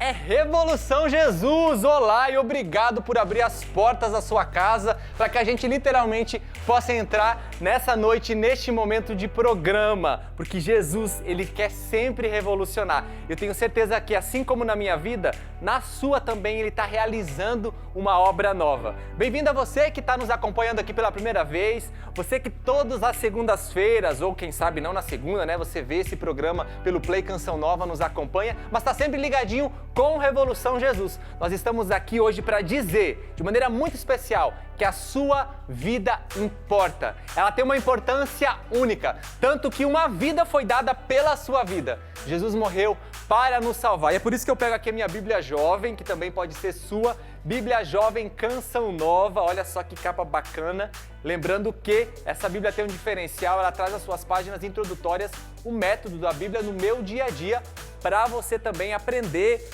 é Revolução Jesus! Olá e obrigado por abrir as portas da sua casa para que a gente literalmente possa entrar nessa noite, neste momento de programa, porque Jesus, ele quer sempre revolucionar. Eu tenho certeza que assim como na minha vida, na sua também ele está realizando uma obra nova. Bem-vindo a você que está nos acompanhando aqui pela primeira vez, você que todas as segundas-feiras, ou quem sabe não na segunda, né, você vê esse programa pelo Play Canção Nova, nos acompanha, mas está sempre ligadinho com Revolução Jesus. Nós estamos aqui hoje para dizer, de maneira muito especial, que a sua vida importa. Ela tem uma importância única, tanto que uma vida foi dada pela sua vida. Jesus morreu para nos salvar. E é por isso que eu pego aqui a minha Bíblia Jovem, que também pode ser sua, Bíblia Jovem Canção Nova. Olha só que capa bacana. Lembrando que essa Bíblia tem um diferencial, ela traz as suas páginas introdutórias, o método da Bíblia no meu dia a dia, para você também aprender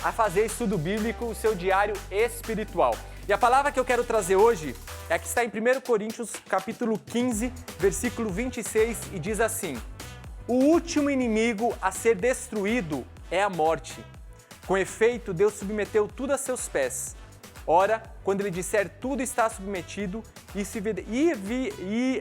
a fazer estudo bíblico, o seu diário espiritual. E a palavra que eu quero trazer hoje é a que está em 1 Coríntios, capítulo 15, versículo 26, e diz assim: o último inimigo a ser destruído é a morte. Com efeito, Deus submeteu tudo a seus pés. Ora, quando ele disser tudo está submetido, isso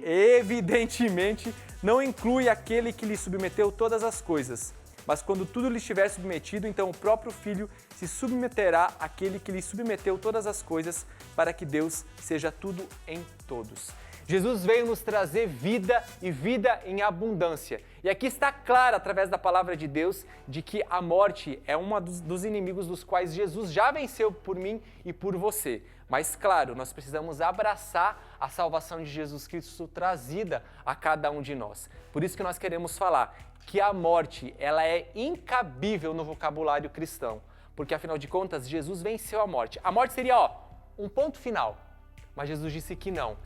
evidentemente não inclui aquele que lhe submeteu todas as coisas. Mas quando tudo lhe estiver submetido, então o próprio Filho se submeterá àquele que lhe submeteu todas as coisas, para que Deus seja tudo em todos. Jesus veio nos trazer vida e vida em abundância. E aqui está claro, através da palavra de Deus, de que a morte é um dos inimigos dos quais Jesus já venceu por mim e por você. Mas claro, nós precisamos abraçar a salvação de Jesus Cristo trazida a cada um de nós. Por isso que nós queremos falar que a morte, ela é incabível no vocabulário cristão. Porque afinal de contas, Jesus venceu a morte. A morte seria, um ponto final. Mas Jesus disse que não.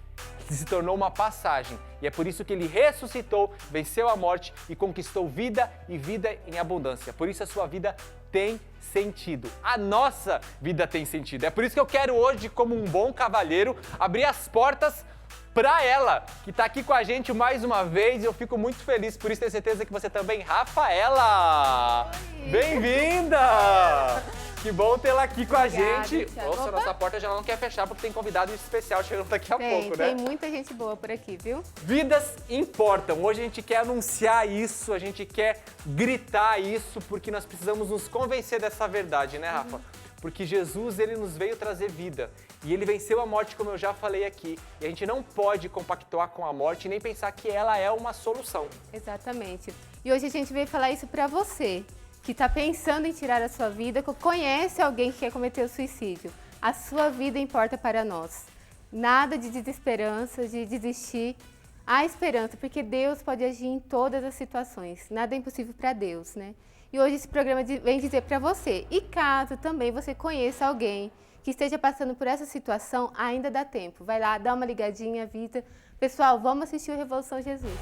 Que se tornou uma passagem. E é por isso que ele ressuscitou, venceu a morte e conquistou vida e vida em abundância. Por isso a sua vida tem sentido. A nossa vida tem sentido. É por isso que eu quero hoje, como um bom cavalheiro, abrir as portas para ela, que está aqui com a gente mais uma vez, e eu fico muito feliz por isso, tenho certeza que você também. Rafaela! Bem-vinda! Que bom tê-la aqui com a gente. Nossa, nossa porta já não quer fechar porque tem convidado especial chegando daqui a pouco, né? Tem muita gente boa por aqui, viu? Vidas importam. Hoje a gente quer anunciar isso, a gente quer gritar isso, porque nós precisamos nos convencer dessa verdade, né, Rafa? Porque Jesus, ele nos veio trazer vida. E ele venceu a morte, como eu já falei aqui. E a gente não pode compactuar com a morte e nem pensar que ela é uma solução. Exatamente. E hoje a gente veio falar isso pra você, que está pensando em tirar a sua vida, que conhece alguém que quer cometer o suicídio. A sua vida importa para nós. Nada de desesperança, de desistir. Há esperança, porque Deus pode agir em todas as situações. Nada é impossível para Deus, né? E hoje esse programa vem dizer para você. E caso também você conheça alguém que esteja passando por essa situação, ainda dá tempo. Vai lá, dá uma ligadinha, avisa. Pessoal, vamos assistir o Revolução Jesus.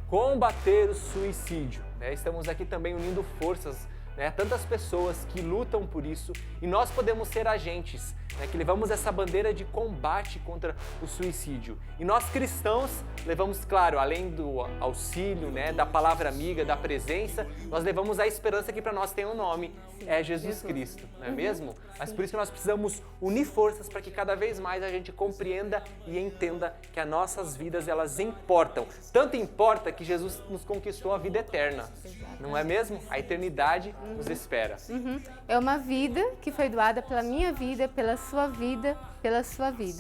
Combater o suicídio. Estamos aqui também unindo forças, tantas pessoas que lutam por isso, e nós podemos ser agentes, que levamos essa bandeira de combate contra o suicídio. E nós cristãos levamos, claro, além do auxílio, da palavra amiga, da presença, nós levamos a esperança que para nós tem um nome, é Jesus Cristo, não é mesmo? Mas por isso que nós precisamos unir forças para que cada vez mais a gente compreenda e entenda que as nossas vidas, elas importam. Tanto importa que Jesus nos conquistou a vida eterna, não é mesmo? A eternidade nos espera. É uma vida que foi doada pela minha vida, pela sua vida,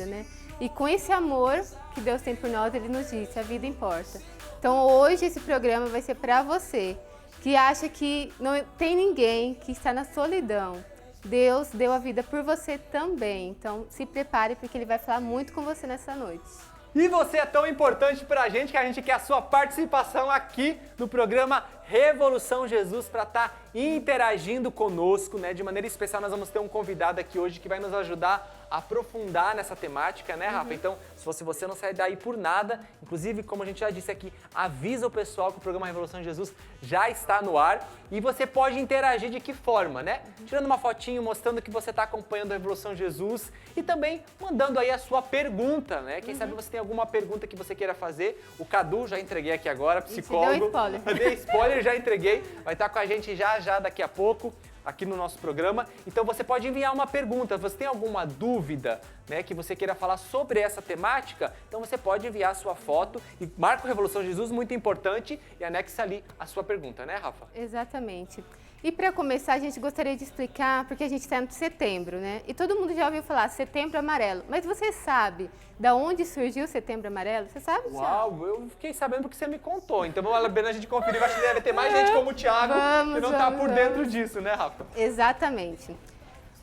né? E com esse amor que Deus tem por nós, Ele nos disse, a vida importa. Então hoje esse programa vai ser para você, que acha que não tem ninguém, que está na solidão. Deus deu a vida por você também. Então se prepare, porque Ele vai falar muito com você nessa noite. E você é tão importante pra gente que a gente quer a sua participação aqui no programa Revolução Jesus para estar interagindo conosco, De maneira especial nós vamos ter um convidado aqui hoje que vai nos ajudar a aprofundar nessa temática, Rafa? Então, se você não sair daí por nada, inclusive, como a gente já disse aqui, avisa o pessoal que o programa Revolução Jesus já está no ar e você pode interagir de que forma, Tirando uma fotinho mostrando que você está acompanhando a Revolução Jesus e também mandando aí a sua pergunta, Quem sabe você tem alguma pergunta que você queira fazer. O Cadu, já entreguei aqui agora, psicólogo. Deu spoiler. Dei spoiler, já entreguei. Vai estar com a gente já daqui a pouco. aqui no nosso programa. Então você pode enviar uma pergunta. Você tem alguma dúvida, né, que você queira falar sobre essa temática? Então você pode enviar a sua foto e marca o Revolução Jesus, muito importante, e anexa ali a sua pergunta, né, Rafa? Exatamente. E para começar, a gente gostaria de explicar, porque a gente está no setembro, né? E todo mundo já ouviu falar Setembro Amarelo. Mas você sabe da onde surgiu o Setembro Amarelo? Você sabe, Thiago? Uau, eu fiquei sabendo porque você me contou. Então vale a pena a gente conferir. Acho que deve ter mais gente como o Thiago que não está por dentro disso, né, Rafa? Exatamente.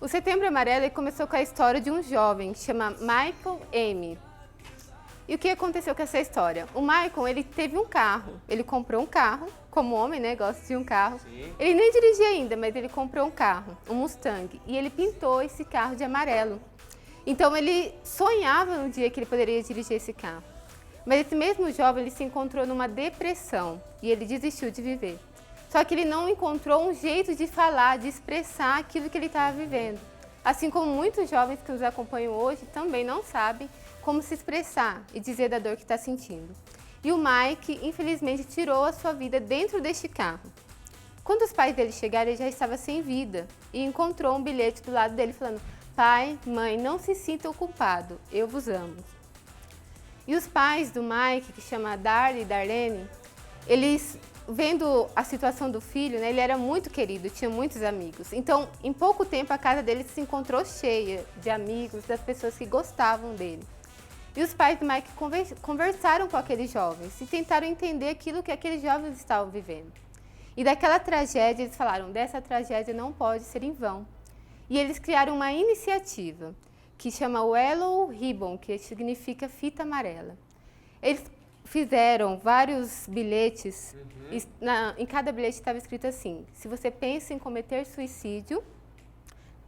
O Setembro Amarelo começou com a história de um jovem que chama Michael M. E o que aconteceu com essa história? O Michael, ele teve um carro. Ele comprou um carro, como homem, né? Gosta de um carro. Sim. Ele nem dirigia ainda, mas ele comprou um carro, um Mustang. E ele pintou esse carro de amarelo. Então ele sonhava no dia que ele poderia dirigir esse carro. Mas esse mesmo jovem, ele se encontrou numa depressão e ele desistiu de viver. Só que ele não encontrou um jeito de falar, de expressar aquilo que ele estava vivendo. Assim como muitos jovens que nos acompanham hoje também não sabem como se expressar e dizer da dor que está sentindo. E o Mike, infelizmente, tirou a sua vida dentro deste carro. Quando os pais dele chegaram, ele já estava sem vida e encontrou um bilhete do lado dele falando: pai, mãe, não se sintam culpados, eu vos amo. E os pais do Mike, que chama Darlie e Darlene, eles, vendo a situação do filho, né, ele era muito querido, tinha muitos amigos. Então, em pouco tempo, a casa dele se encontrou cheia de amigos, das pessoas que gostavam dele. E os pais do Mike conversaram com aqueles jovens e tentaram entender aquilo que aqueles jovens estavam vivendo. E daquela tragédia, eles falaram: dessa tragédia não pode ser em vão. E eles criaram uma iniciativa que chama o Yellow Ribbon, que significa fita amarela. Eles fizeram vários bilhetes, e em cada bilhete estava escrito assim: se você pensa em cometer suicídio,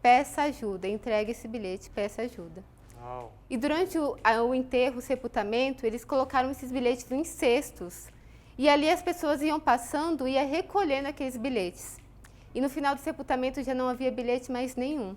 peça ajuda, entregue esse bilhete, peça ajuda. Uau. E durante o enterro, o sepultamento, eles colocaram esses bilhetes em cestos. E ali as pessoas iam passando e ia recolhendo aqueles bilhetes. E no final do sepultamento já não havia bilhete mais nenhum.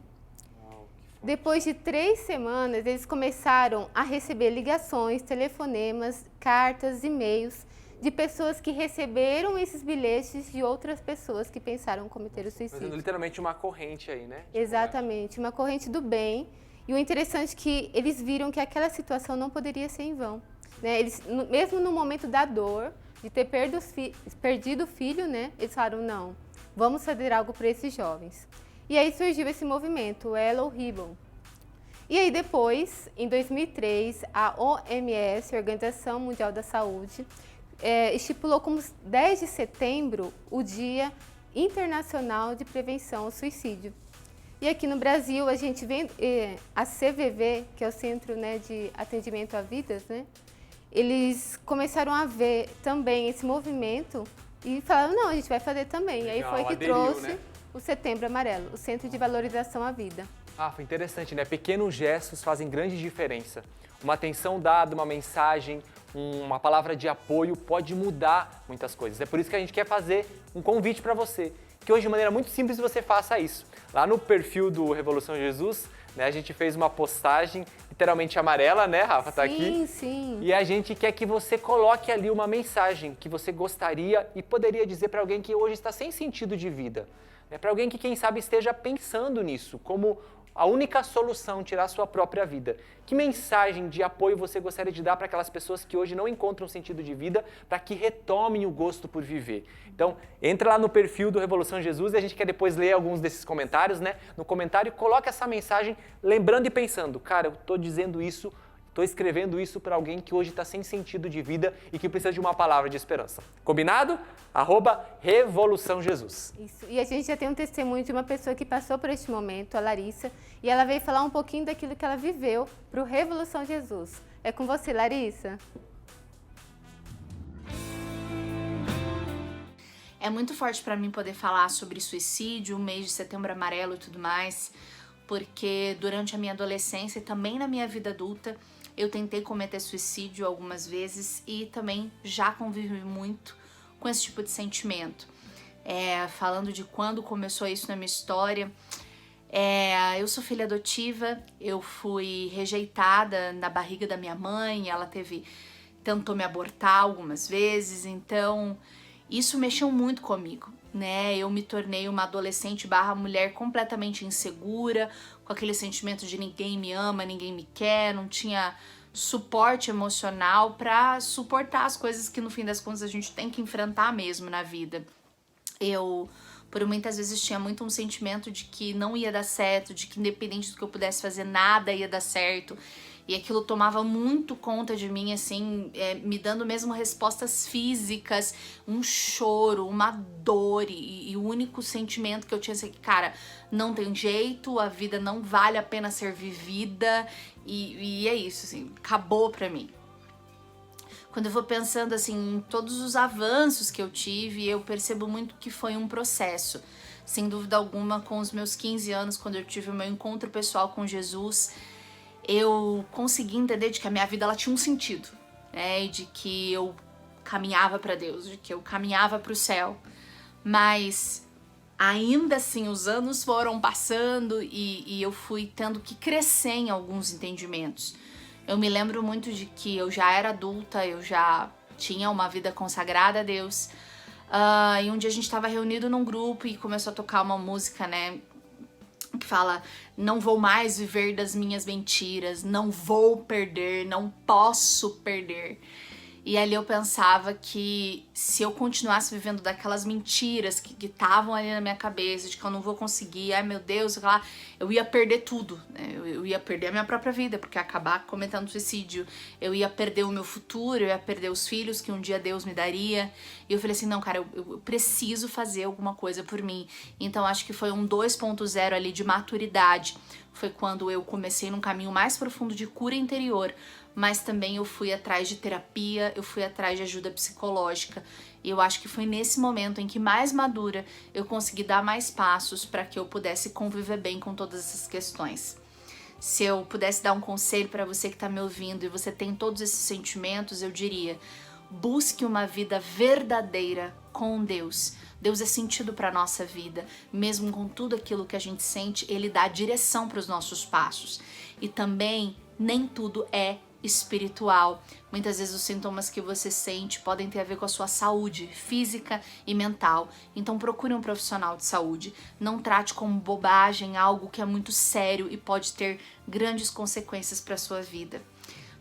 Depois de 3 semanas, eles começaram a receber ligações, telefonemas, cartas, e-mails de pessoas que receberam esses bilhetes de outras pessoas que pensaram em cometer o suicídio. Fazendo literalmente uma corrente aí, né? Exatamente, uma corrente do bem. E o interessante é que eles viram que aquela situação não poderia ser em vão, né? Eles, mesmo no momento da dor, de ter perdido o filho, né? Eles falaram: não, vamos fazer algo para esses jovens. E aí surgiu esse movimento, o Yellow Ribbon. E aí depois, em 2003, a OMS, Organização Mundial da Saúde, estipulou como 10 de setembro o Dia Internacional de Prevenção ao Suicídio. E aqui no Brasil, a gente vê a CVV, que é o Centro, né, de Atendimento a Vidas, né? Eles começaram a ver também esse movimento e falaram: não, a gente vai fazer também. Legal, e aí foi que aderiu, trouxe, né, o Setembro Amarelo, o Centro de Valorização à Vida. Ah, foi interessante, né? Pequenos gestos fazem grande diferença. Uma atenção dada, uma mensagem, uma palavra de apoio pode mudar muitas coisas. É por isso que a gente quer fazer um convite para você, que hoje de maneira muito simples você faça isso. Lá no perfil do Revolução Jesus, né, a gente fez uma postagem literalmente amarela, né, Rafa? Tá aqui. Sim, sim. E a gente quer que você coloque ali uma mensagem que você gostaria e poderia dizer para alguém que hoje está sem sentido de vida. Né, para alguém que, quem sabe, esteja pensando nisso como a única solução, tirar a sua própria vida. Que mensagem de apoio você gostaria de dar para aquelas pessoas que hoje não encontram sentido de vida, para que retomem o gosto por viver? Então, entra lá no perfil do Revolução Jesus e a gente quer depois ler alguns desses comentários, né? No comentário, coloca essa mensagem, lembrando e pensando: cara, eu estou dizendo isso, estou escrevendo isso para alguém que hoje está sem sentido de vida e que precisa de uma palavra de esperança. Combinado? @Revolução Jesus. Isso. E a gente já tem um testemunho de uma pessoa que passou por este momento, a Larissa, e ela veio falar um pouquinho daquilo que ela viveu para o Revolução Jesus. É com você, Larissa. É muito forte para mim poder falar sobre suicídio, o mês de Setembro Amarelo e tudo mais, porque durante a minha adolescência e também na minha vida adulta, eu tentei cometer suicídio algumas vezes e também já convivi muito com esse tipo de sentimento. Falando de quando começou isso na minha história, eu sou filha adotiva, eu fui rejeitada na barriga da minha mãe, ela tentou me abortar algumas vezes, então Isso mexeu muito comigo, né? Eu me tornei uma adolescente / mulher completamente insegura, com aquele sentimento de ninguém me ama, ninguém me quer, não tinha suporte emocional pra suportar as coisas que no fim das contas a gente tem que enfrentar mesmo na vida. Eu, por muitas vezes, tinha muito um sentimento de que não ia dar certo, de que independente do que eu pudesse fazer, nada ia dar certo. E aquilo tomava muito conta de mim, assim, me dando mesmo respostas físicas, um choro, uma dor. E o único sentimento que eu tinha assim, que, cara, não tem jeito, a vida não vale a pena ser vivida. E é isso, assim, acabou pra mim. Quando eu vou pensando, assim, em todos os avanços que eu tive, eu percebo muito que foi um processo. Sem dúvida alguma, com os meus 15 anos, quando eu tive o meu encontro pessoal com Jesus, eu consegui entender de que a minha vida ela tinha um sentido, né? De que eu caminhava para Deus, de que eu caminhava para o céu. Mas ainda assim os anos foram passando e eu fui tendo que crescer em alguns entendimentos. Eu me lembro muito de que eu já era adulta, eu já tinha uma vida consagrada a Deus. E um dia a gente estava reunido num grupo e começou a tocar uma música, né? Que fala, não vou mais viver das minhas mentiras, não vou perder, não posso perder. E ali eu pensava que se eu continuasse vivendo daquelas mentiras que estavam ali na minha cabeça, de que eu não vou conseguir, ai meu Deus, eu ia perder tudo, né? Eu ia perder a minha própria vida, porque ia acabar cometendo suicídio, eu ia perder o meu futuro, eu ia perder os filhos que um dia Deus me daria. E eu falei assim, não, cara, eu preciso fazer alguma coisa por mim. Então acho que foi um 2.0 ali de maturidade. Foi quando eu comecei num caminho mais profundo de cura interior, mas também eu fui atrás de terapia, eu fui atrás de ajuda psicológica. E eu acho que foi nesse momento em que, mais madura, eu consegui dar mais passos para que eu pudesse conviver bem com todas essas questões. Se eu pudesse dar um conselho para você que está me ouvindo e você tem todos esses sentimentos, eu diria: busque uma vida verdadeira com Deus. Deus é sentido para a nossa vida. Mesmo com tudo aquilo que a gente sente, Ele dá direção para os nossos passos. E também, nem tudo é espiritual. Muitas vezes os sintomas que você sente podem ter a ver com a sua saúde física e mental. Então procure um profissional de saúde. Não trate como bobagem algo que é muito sério e pode ter grandes consequências para a sua vida.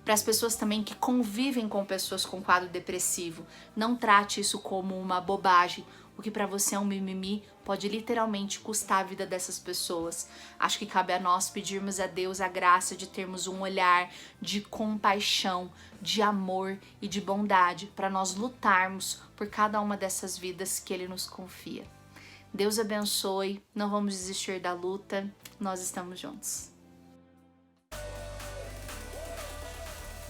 Para as pessoas também que convivem com pessoas com quadro depressivo, não trate isso como uma bobagem. O que para você é um mimimi pode literalmente custar a vida dessas pessoas. Acho que cabe a nós pedirmos a Deus a graça de termos um olhar de compaixão, de amor e de bondade para nós lutarmos por cada uma dessas vidas que Ele nos confia. Deus abençoe, não vamos desistir da luta, nós estamos juntos.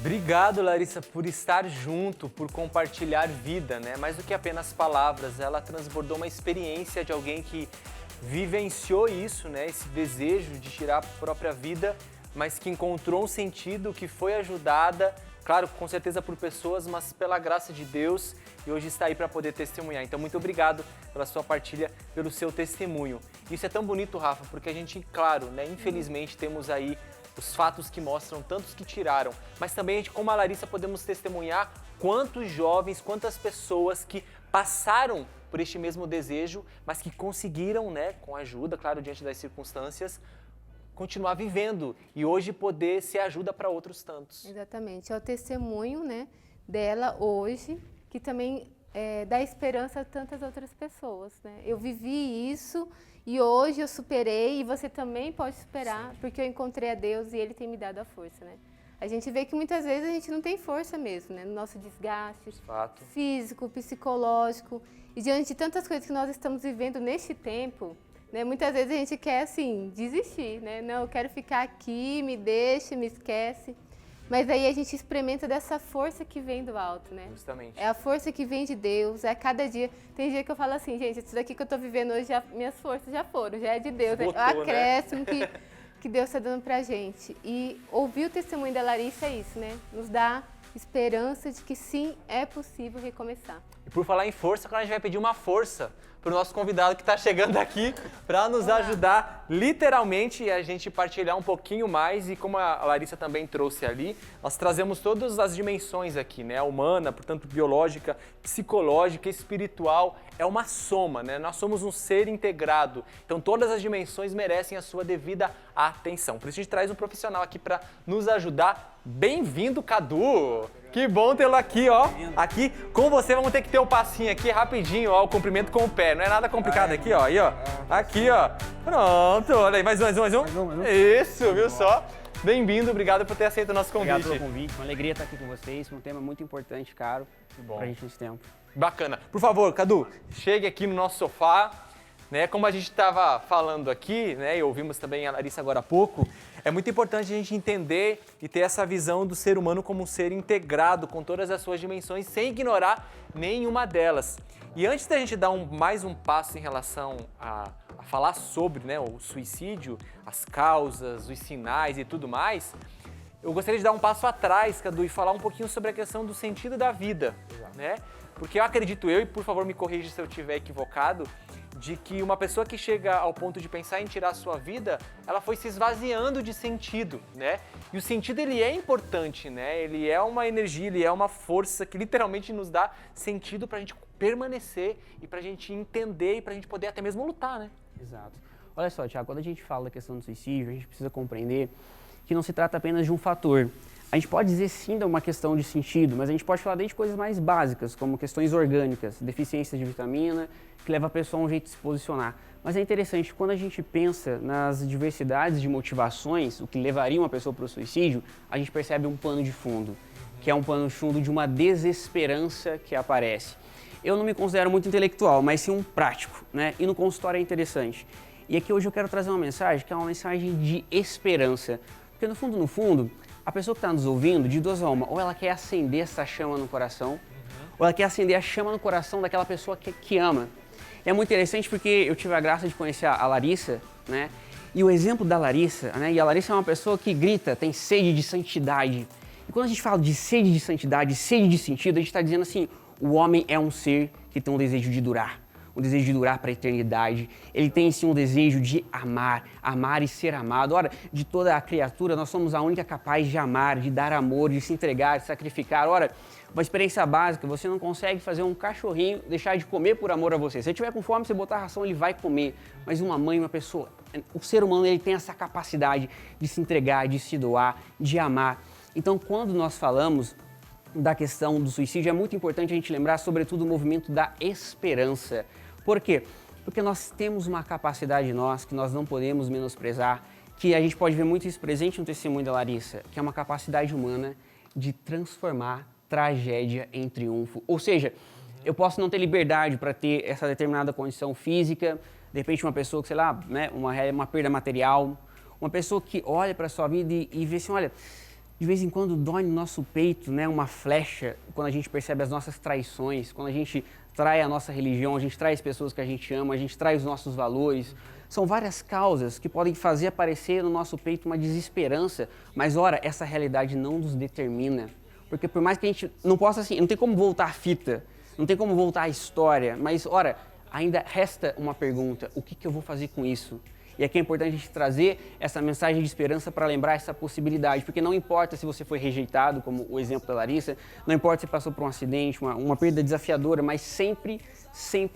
Obrigado, Larissa, por estar junto, por compartilhar vida, né? Mais do que apenas palavras, ela transbordou uma experiência de alguém que vivenciou isso, né? Esse desejo de tirar a própria vida, mas que encontrou um sentido, que foi ajudada, claro, com certeza por pessoas, mas pela graça de Deus, e hoje está aí para poder testemunhar. Então, muito obrigado pela sua partilha, pelo seu testemunho. Isso é tão bonito, Rafa, porque a gente, claro, né? Infelizmente temos aí os fatos que mostram tantos que tiraram, mas também a gente, como a Larissa, podemos testemunhar quantos jovens, quantas pessoas que passaram por este mesmo desejo, mas que conseguiram, né, com ajuda, claro, diante das circunstâncias, continuar vivendo e hoje poder ser ajuda para outros tantos. Exatamente, é o testemunho, né, dela hoje, que também dá esperança a tantas outras pessoas, né? Eu vivi isso e hoje eu superei e você também pode superar. Sim. Porque eu encontrei a Deus e Ele tem me dado a força, né? A gente vê que muitas vezes a gente não tem força mesmo, né? No nosso desgaste físico, psicológico. E diante de tantas coisas que nós estamos vivendo neste tempo, né? Muitas vezes a gente quer, assim, desistir, né? Não, eu quero ficar aqui, me deixa, me esquece. Mas aí a gente experimenta dessa força que vem do alto, né? Justamente. É a força que vem de Deus, é cada dia. Tem dia que eu falo assim, gente, isso daqui que eu tô vivendo hoje, minhas forças já foram, já é de Deus. Esgotou, é o acréscimo, né? que Deus está dando pra gente. E ouvir o testemunho da Larissa é isso, né? Nos dá esperança de que sim, é possível recomeçar. E por falar em força, agora a gente vai pedir uma força para o nosso convidado que está chegando aqui para nos ajudar literalmente e a gente partilhar um pouquinho mais. E como a Larissa também trouxe ali, nós trazemos todas as dimensões aqui, né? A humana, portanto, biológica, psicológica, espiritual, é uma soma, né? Nós somos um ser integrado, então todas as dimensões merecem a sua devida atenção. Por isso a gente traz um profissional aqui para nos ajudar. Bem-vindo, Cadu! Que bom tê-lo aqui, ó. Aqui com você vamos ter que ter um passinho aqui rapidinho, ó, o cumprimento com o pé. Não é nada complicado aqui, ó. Aí, ó. Aqui, ó. Pronto. Olha aí, mais um. Isso, viu só? Bem-vindo, obrigado por ter aceito o nosso convite. Obrigado pelo convite, uma alegria estar aqui com vocês, um tema muito importante, caro, pra gente nesse tempo. Bacana. Por favor, Cadu, chegue aqui no nosso sofá. Né, como a gente estava falando aqui, né, e ouvimos também a Larissa agora há pouco, é muito importante a gente entender e ter essa visão do ser humano como um ser integrado com todas as suas dimensões, sem ignorar nenhuma delas. E antes da gente dar mais um passo em relação a falar sobre, né, o suicídio, as causas, os sinais e tudo mais, eu gostaria de dar um passo atrás, Cadu, e falar um pouquinho sobre a questão do sentido da vida, né? Porque eu acredito e por favor me corrija se eu estiver equivocado, de que uma pessoa que chega ao ponto de pensar em tirar a sua vida, ela foi se esvaziando de sentido, né? E o sentido, ele é importante, né? Ele é uma energia, ele é uma força que literalmente nos dá sentido pra gente permanecer e pra gente entender e pra gente poder até mesmo lutar, né? Exato. Olha só, Thiago, quando a gente fala da questão do suicídio, a gente precisa compreender que não se trata apenas de um fator. A gente pode dizer sim de uma questão de sentido, mas a gente pode falar desde coisas mais básicas, como questões orgânicas, deficiências de vitamina, que leva a pessoa a um jeito de se posicionar. Mas é interessante, quando a gente pensa nas diversidades de motivações, o que levaria uma pessoa para o suicídio, a gente percebe um pano de fundo, que é um pano de fundo de uma desesperança que aparece. Eu não me considero muito intelectual, mas sim um prático, né? E no consultório é interessante. E aqui hoje eu quero trazer uma mensagem que é uma mensagem de esperança, porque no fundo, a pessoa que está nos ouvindo, de duas a uma, ou ela quer acender essa chama no coração, ou ela quer acender a chama no coração daquela pessoa que ama. E é muito interessante porque eu tive a graça de conhecer a Larissa, né? E o exemplo da Larissa, né? E a Larissa é uma pessoa que grita, tem sede de santidade. E quando a gente fala de sede de santidade, sede de sentido, a gente está dizendo assim, o homem é um ser que tem um desejo de durar. Um desejo de durar para a eternidade. Ele tem sim um desejo de amar e ser amado. Ora, de toda a criatura, nós somos a única capaz de amar, de dar amor, de se entregar, de sacrificar. Ora, uma experiência básica, você não consegue fazer um cachorrinho deixar de comer por amor a você. Se ele tiver com fome, você botar a ração, ele vai comer. Mas uma mãe, uma pessoa, o ser humano, ele tem essa capacidade de se entregar, de se doar, de amar. Então, quando nós falamos da questão do suicídio, é muito importante a gente lembrar, sobretudo, o movimento da esperança. Por quê? Porque nós temos uma capacidade nós que nós não podemos menosprezar, que a gente pode ver muito isso presente no testemunho da Larissa, que é uma capacidade humana de transformar tragédia em triunfo. Ou seja, eu posso não ter liberdade para ter essa determinada condição física, de repente uma pessoa que, sei lá, né, uma perda material, uma pessoa que olha para a sua vida e vê assim, olha, de vez em quando dói no nosso peito, né, uma flecha, quando a gente percebe as nossas traições, quando a gente trai a nossa religião, a gente trai as pessoas que a gente ama, a gente trai os nossos valores. São várias causas que podem fazer aparecer no nosso peito uma desesperança, mas, ora, essa realidade não nos determina. Porque por mais que a gente não possa, assim, não tem como voltar a fita, não tem como voltar a história, mas, ora, ainda resta uma pergunta, o que eu vou fazer com isso? E aqui é importante a gente trazer essa mensagem de esperança para lembrar essa possibilidade, porque não importa se você foi rejeitado, como o exemplo da Larissa, não importa se passou por um acidente, uma perda desafiadora, mas sempre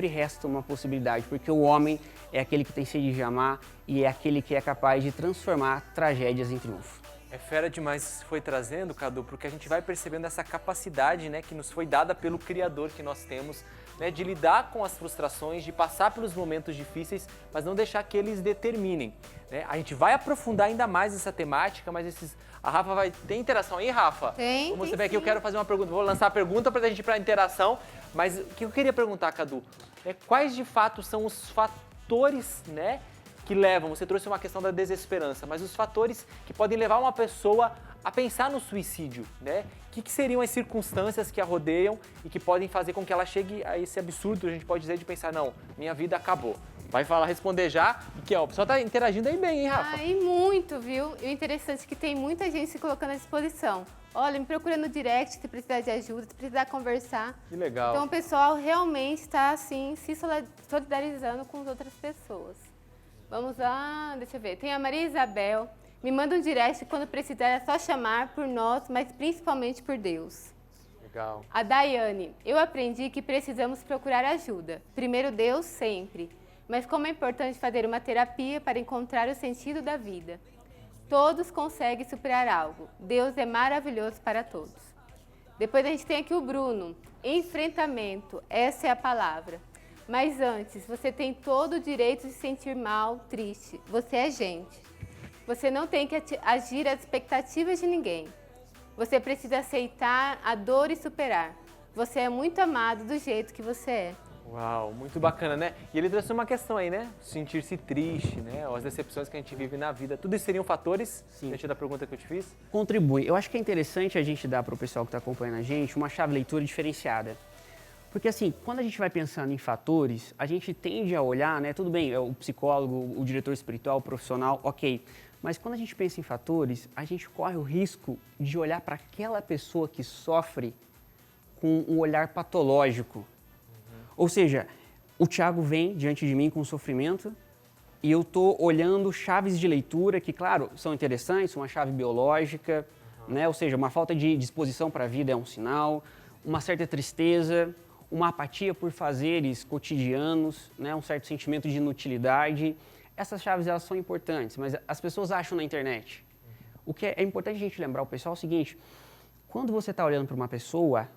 resta uma possibilidade, porque o homem é aquele que tem sede de amar e é aquele que é capaz de transformar tragédias em triunfo. É fera demais isso que foi trazendo, Cadu, porque a gente vai percebendo essa capacidade, né, que nos foi dada pelo Criador que nós temos, né, de lidar com as frustrações, de passar pelos momentos difíceis, mas não deixar que eles determinem. Né? A gente vai aprofundar ainda mais essa temática, mas a Rafa vai ter interação aí, Rafa? Tem. Como você vê aqui, eu quero fazer uma pergunta, vou lançar a pergunta para a gente ir para a interação, mas o que eu queria perguntar, Cadu, é quais de fato são os fatores, né, que levam, você trouxe uma questão da desesperança, mas os fatores que podem levar uma pessoa a pensar no suicídio, né? O que seriam as circunstâncias que a rodeiam e que podem fazer com que ela chegue a esse absurdo, a gente pode dizer, de pensar, não, minha vida acabou. Vai falar, responder já, e que ó, o pessoal tá interagindo aí bem, hein, Rafa? E muito, viu? E o interessante é que tem muita gente se colocando à disposição. Olha, me procura no direct se precisar de ajuda, se precisar conversar. Que legal. Então o pessoal realmente está assim, se solidarizando com as outras pessoas. Vamos lá, deixa eu ver. Tem a Maria Isabel. Me manda um direct quando precisar, é só chamar por nós, mas principalmente por Deus. Legal. A Daiane, eu aprendi que precisamos procurar ajuda. Primeiro Deus, sempre. Mas como é importante fazer uma terapia para encontrar o sentido da vida. Todos conseguem superar algo. Deus é maravilhoso para todos. Depois a gente tem aqui o Bruno. Enfrentamento, essa é a palavra. Mas antes, você tem todo o direito de se sentir mal, triste. Você é gente. Você não tem que agir às expectativas de ninguém. Você precisa aceitar a dor e superar. Você é muito amado do jeito que você é. Uau, muito bacana, né? E ele trouxe uma questão aí, né? Sentir-se triste, né? Ou as decepções que a gente vive na vida. Tudo isso seriam fatores? Sim. Diante da pergunta que eu te fiz? Contribui. Eu acho que é interessante a gente dar para o pessoal que está acompanhando a gente uma chave de leitura diferenciada. Porque assim, quando a gente vai pensando em fatores, a gente tende a olhar, né? Tudo bem, é o psicólogo, o diretor espiritual, o profissional, ok. Mas quando a gente pensa em fatores, a gente corre o risco de olhar para aquela pessoa que sofre com um olhar patológico. Ou seja, o Thiago vem diante de mim com sofrimento e eu estou olhando chaves de leitura que, claro, são interessantes, uma chave biológica, né? Ou seja, uma falta de disposição para a vida é um sinal, uma certa tristeza, uma apatia por fazeres cotidianos, né? Um certo sentimento de inutilidade. Essas chaves elas são importantes, mas as pessoas acham na internet. O que é importante a gente lembrar o pessoal é o seguinte, quando você está olhando para uma pessoa,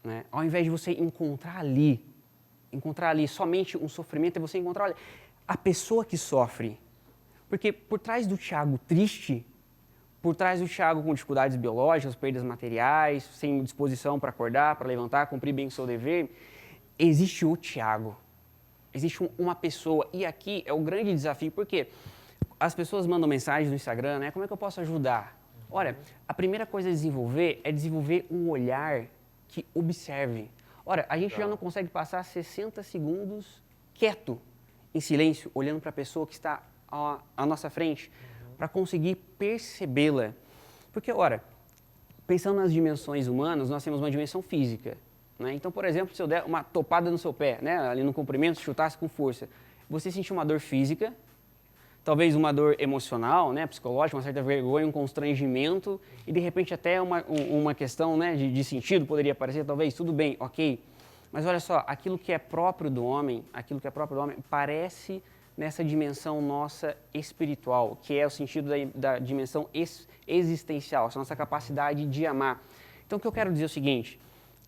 né, ao invés de você encontrar ali somente um sofrimento, é você encontrar olha, a pessoa que sofre. Porque por trás do Thiago triste, por trás do Thiago com dificuldades biológicas, perdas materiais, sem disposição para acordar, para levantar, cumprir bem o seu dever, existe o Thiago. Existe uma pessoa, e aqui é o grande desafio, porque as pessoas mandam mensagens no Instagram, né? Como é que eu posso ajudar? Olha, a primeira coisa a desenvolver é desenvolver um olhar que observe. Ora, a gente já não consegue passar 60 segundos quieto, em silêncio, olhando para a pessoa que está à nossa frente, para conseguir percebê-la. Porque, ora, pensando nas dimensões humanas, nós temos uma dimensão física. Né? Então, por exemplo, se eu der uma topada no seu pé, né, ali no comprimento, chutasse com força, você sentiu uma dor física, talvez uma dor emocional, né, psicológica, uma certa vergonha, um constrangimento e, de repente, até uma questão né, de sentido poderia aparecer, talvez, tudo bem, ok. Mas, olha só, aquilo que é próprio do homem, parece nessa dimensão nossa espiritual, que é o sentido da dimensão existencial, essa nossa capacidade de amar. Então, o que eu quero dizer é o seguinte,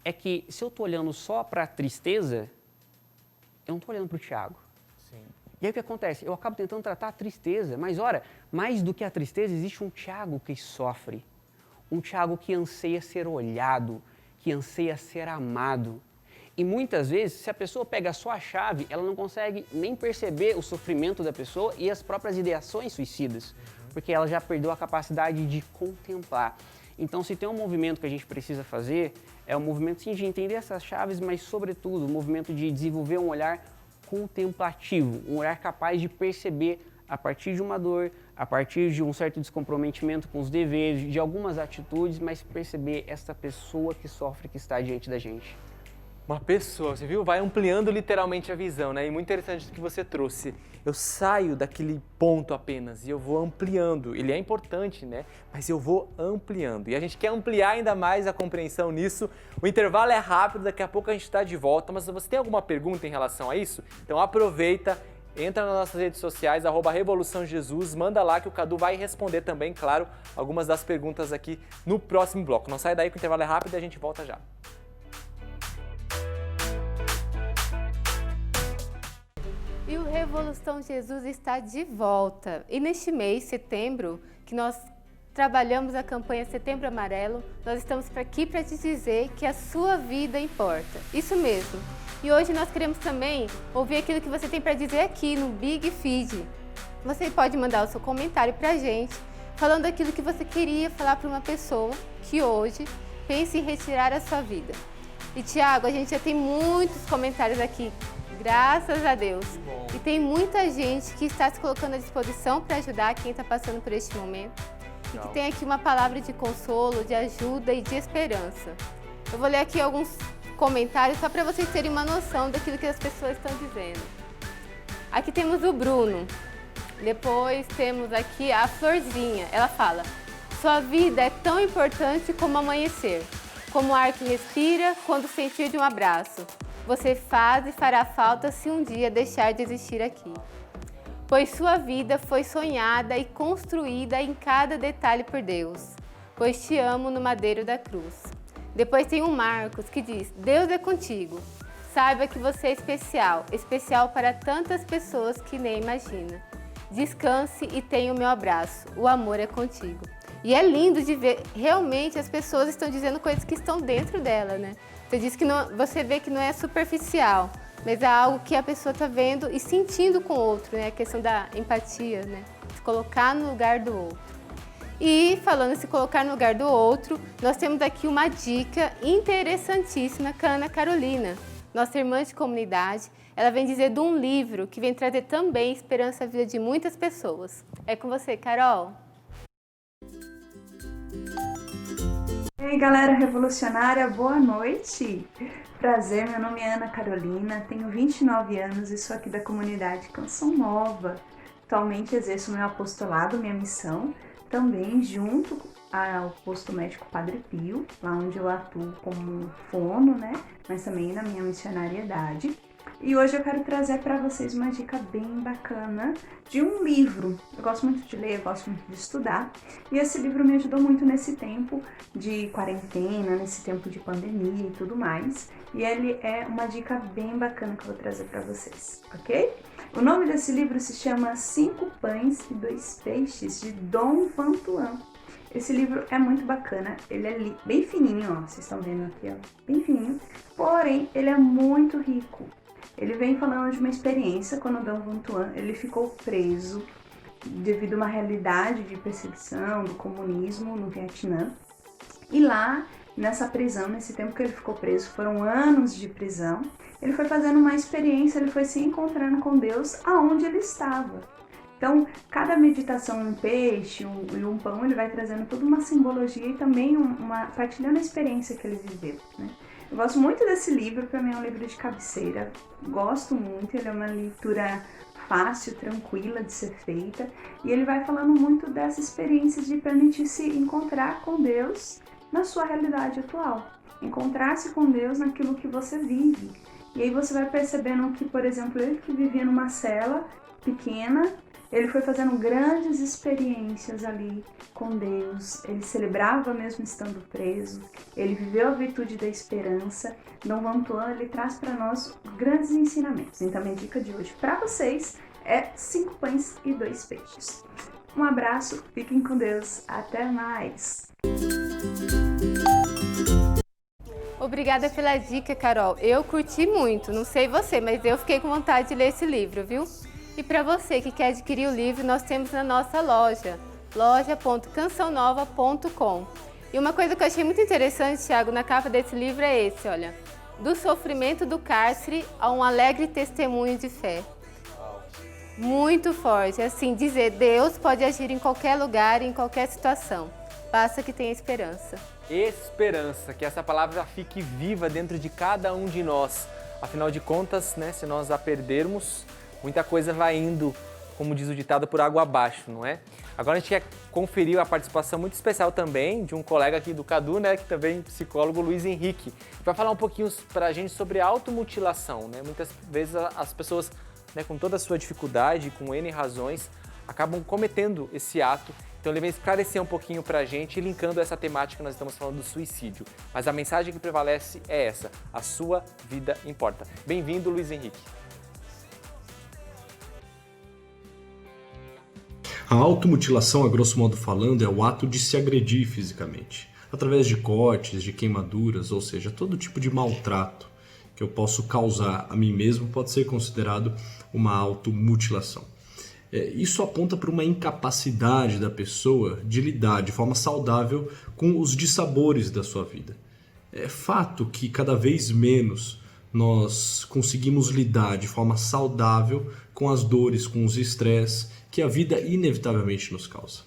é que se eu estou olhando só para a tristeza, eu não estou olhando para o Thiago. Sim. E aí o que acontece? Eu acabo tentando tratar a tristeza, mas ora, mais do que a tristeza, existe um Thiago que sofre, um Thiago que anseia ser olhado, que anseia ser amado. E muitas vezes, se a pessoa pega só a chave, ela não consegue nem perceber o sofrimento da pessoa e as próprias ideações suicidas, porque ela já perdeu a capacidade de contemplar. Então, se tem um movimento que a gente precisa fazer, é um movimento sim de entender essas chaves, mas sobretudo, um movimento de desenvolver um olhar contemplativo, um olhar capaz de perceber a partir de uma dor, a partir de um certo descomprometimento com os deveres, de algumas atitudes, mas perceber essa pessoa que sofre, que está diante da gente. Uma pessoa, você viu? Vai ampliando literalmente a visão, né? E muito interessante o que você trouxe. Eu saio daquele ponto apenas e eu vou ampliando. Ele é importante, né? Mas eu vou ampliando. E a gente quer ampliar ainda mais a compreensão nisso. O intervalo é rápido, daqui a pouco a gente está de volta. Mas se você tem alguma pergunta em relação a isso, então aproveita, entra nas nossas redes sociais, @RevoluçãoJesus, manda lá que o Cadu vai responder também, claro, algumas das perguntas aqui no próximo bloco. Não sai daí que o intervalo é rápido e a gente volta já. E o Revolução Jesus está de volta. E neste mês, setembro, que nós trabalhamos a campanha Setembro Amarelo, nós estamos aqui para te dizer que a sua vida importa. Isso mesmo. E hoje nós queremos também ouvir aquilo que você tem para dizer aqui no Big Feed. Você pode mandar o seu comentário para a gente, falando aquilo que você queria falar para uma pessoa que hoje pensa em retirar a sua vida. E Thiago, a gente já tem muitos comentários aqui. Graças a Deus. E tem muita gente que está se colocando à disposição para ajudar quem está passando por este momento. e que tem aqui uma palavra de consolo, de ajuda e de esperança. Eu vou ler aqui alguns comentários só para vocês terem uma noção daquilo que as pessoas estão dizendo. Aqui temos o Bruno, depois temos aqui a Florzinha, ela fala: sua vida é tão importante como o amanhecer, como o ar que respira quando sentir de um abraço. Você faz e fará falta se um dia deixar de existir aqui. Pois sua vida foi sonhada e construída em cada detalhe por Deus, pois te amo no madeiro da cruz. Depois tem o Marcos que diz: Deus é contigo. Saiba que você é especial, especial para tantas pessoas que nem imagina. Descanse e tenha o meu abraço. O amor é contigo. E é lindo de ver, realmente as pessoas estão dizendo coisas que estão dentro dela, né? Você diz que não, você vê que não é superficial, mas é algo que a pessoa está vendo e sentindo com o outro, né? A questão da empatia, né? Se colocar no lugar do outro. E falando em se colocar no lugar do outro, nós temos aqui uma dica interessantíssima com a Ana Carolina, nossa irmã de comunidade. Ela vem dizer de um livro que vem trazer também esperança à vida de muitas pessoas. É com você, Carol. E aí, galera revolucionária, boa noite! Prazer, meu nome é Ana Carolina, tenho 29 anos e sou aqui da comunidade Canção Nova. Atualmente exerço meu apostolado, minha missão, também junto ao posto médico Padre Pio, lá onde eu atuo como fono, né? Mas também na minha missionariedade. E hoje eu quero trazer para vocês uma dica bem bacana de um livro. Eu gosto muito de ler, eu gosto muito de estudar. E esse livro me ajudou muito nesse tempo de quarentena, nesse tempo de pandemia e tudo mais. E ele é uma dica bem bacana que eu vou trazer para vocês, ok? O nome desse livro se chama 5 Pães e 2 Peixes, de Dom Vantuan. Esse livro é muito bacana, ele é bem fininho, ó, vocês estão vendo aqui, ó, bem fininho. Porém, ele é muito rico. Ele vem falando de uma experiência quando o Dom Vantuan ele ficou preso devido a uma realidade de perseguição do comunismo no Vietnã. E lá, nessa prisão, nesse tempo que ele ficou preso, foram anos de prisão, ele foi fazendo uma experiência, ele foi se encontrando com Deus aonde ele estava. Então, cada meditação, um peixe e um pão, ele vai trazendo toda uma simbologia e também partilhando a experiência que ele viveu, né? Eu gosto muito desse livro, para mim é um livro de cabeceira, gosto muito, ele é uma leitura fácil, tranquila de ser feita, e ele vai falando muito dessa experiência de permitir se encontrar com Deus na sua realidade atual, encontrar-se com Deus naquilo que você vive. E aí você vai percebendo que, por exemplo, ele que vivia numa cela pequena, ele foi fazendo grandes experiências ali com Deus, ele celebrava mesmo estando preso, ele viveu a virtude da esperança. Dom Vantuan, ele traz para nós grandes ensinamentos. Então, a dica de hoje para vocês é 5 pães e 2 peixes. Um abraço, fiquem com Deus, até mais! Obrigada pela dica, Carol. Eu curti muito, não sei você, mas eu fiquei com vontade de ler esse livro, viu? E para você que quer adquirir o livro, nós temos na nossa loja, loja.cançãonova.com. E uma coisa que eu achei muito interessante, Thiago, na capa desse livro é esse, olha. Do sofrimento do cárcere a um alegre testemunho de fé. Muito forte, assim, dizer Deus pode agir em qualquer lugar, em qualquer situação. Basta que tenha esperança. Esperança, que essa palavra fique viva dentro de cada um de nós. Afinal de contas, né, se nós a perdermos, muita coisa vai indo, como diz o ditado, por água abaixo, não é? Agora a gente quer conferir a participação muito especial também de um colega aqui do Cadu, né, que também é psicólogo, Luiz Henrique. Vai falar um pouquinho pra gente sobre automutilação, né? Muitas vezes as pessoas, né, com toda a sua dificuldade, com N razões, acabam cometendo esse ato. Então ele vem esclarecer um pouquinho pra gente, linkando essa temática que nós estamos falando do suicídio. Mas a mensagem que prevalece é essa: a sua vida importa. Bem-vindo, Luiz Henrique. A automutilação, a grosso modo falando, é o ato de se agredir fisicamente, através de cortes, de queimaduras, ou seja, todo tipo de maltrato que eu posso causar a mim mesmo pode ser considerado uma automutilação. Isso aponta para uma incapacidade da pessoa de lidar de forma saudável com os dissabores da sua vida. É fato que cada vez menos nós conseguimos lidar de forma saudável com as dores, com os estresses que a vida inevitavelmente nos causa.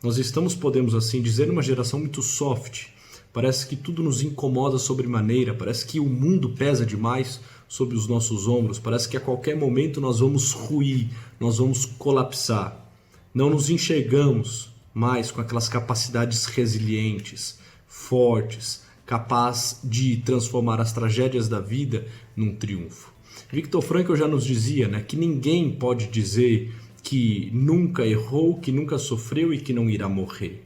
Nós estamos, podemos assim dizer, numa geração muito soft. Parece que tudo nos incomoda sobremaneira, parece que o mundo pesa demais sobre os nossos ombros, parece que a qualquer momento nós vamos ruir, nós vamos colapsar. Não nos enxergamos mais com aquelas capacidades resilientes, fortes, capaz de transformar as tragédias da vida num triunfo. Viktor Frankl já nos dizia, né, que ninguém pode dizer que nunca errou, que nunca sofreu e que não irá morrer.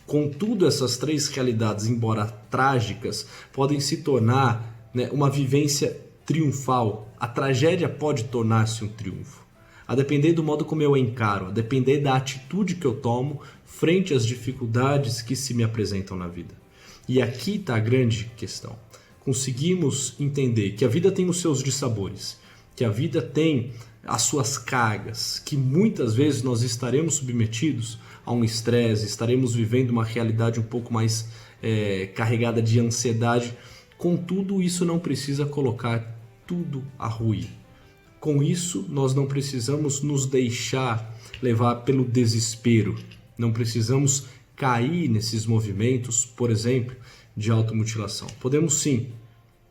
Contudo, essas três realidades, embora trágicas, podem se tornar, né, uma vivência triunfal. A tragédia pode tornar-se um triunfo. A depender do modo como eu a encaro, a depender da atitude que eu tomo frente às dificuldades que se me apresentam na vida. E aqui está a grande questão. Conseguimos entender que a vida tem os seus dissabores, que a vida tem as suas cargas, que muitas vezes nós estaremos submetidos a um estresse, estaremos vivendo uma realidade um pouco mais carregada de ansiedade. Contudo, isso não precisa colocar tudo a ruir. Com isso, nós não precisamos nos deixar levar pelo desespero, não precisamos cair nesses movimentos, por exemplo, de automutilação. Podemos sim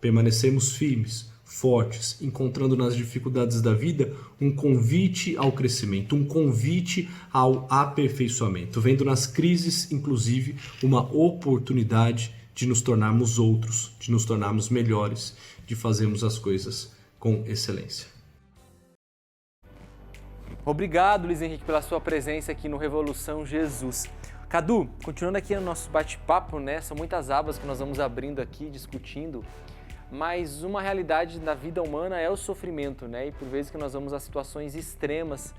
permanecermos firmes, fortes, encontrando nas dificuldades da vida um convite ao crescimento, um convite ao aperfeiçoamento, vendo nas crises, inclusive, uma oportunidade de nos tornarmos outros, de nos tornarmos melhores, de fazermos as coisas com excelência. Obrigado, Luiz Henrique, pela sua presença aqui no Revolução Jesus. Cadu, continuando aqui no nosso bate-papo, né? São muitas abas que nós vamos abrindo aqui, discutindo, mas uma realidade da vida humana é o sofrimento, né? E por vezes que nós vamos a situações extremas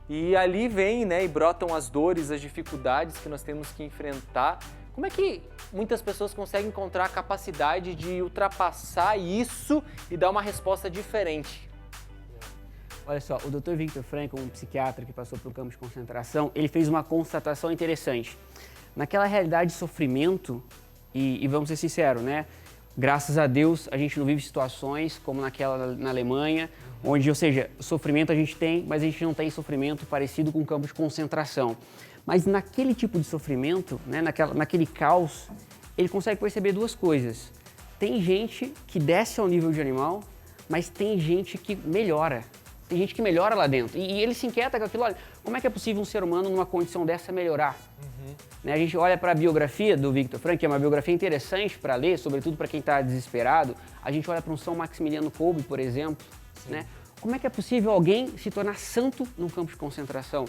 e ali vem, né? E brotam as dores, as dificuldades que nós temos que enfrentar. Como é que muitas pessoas conseguem encontrar a capacidade de ultrapassar isso e dar uma resposta diferente? Olha só, o Dr. Viktor Frankl, um psiquiatra que passou pelo campo de concentração, ele fez uma constatação interessante. Naquela realidade de sofrimento, e vamos ser sinceros, né? Graças a Deus, a gente não vive situações como naquela na Alemanha, onde, ou seja, sofrimento a gente tem, mas a gente não tem sofrimento parecido com o campo de concentração. Mas naquele tipo de sofrimento, né, naquele caos, ele consegue perceber duas coisas. Tem gente que desce ao nível de animal, mas tem gente que melhora. Tem gente que melhora lá dentro. E ele se inquieta com aquilo, olha, como é que é possível um ser humano numa condição dessa melhorar? Né, a gente olha para a biografia do Viktor Frankl, que é uma biografia interessante para ler, sobretudo para quem está desesperado. A gente olha para um São Maximiliano Kolbe, por exemplo. Né? Como é que é possível alguém se tornar santo num campo de concentração?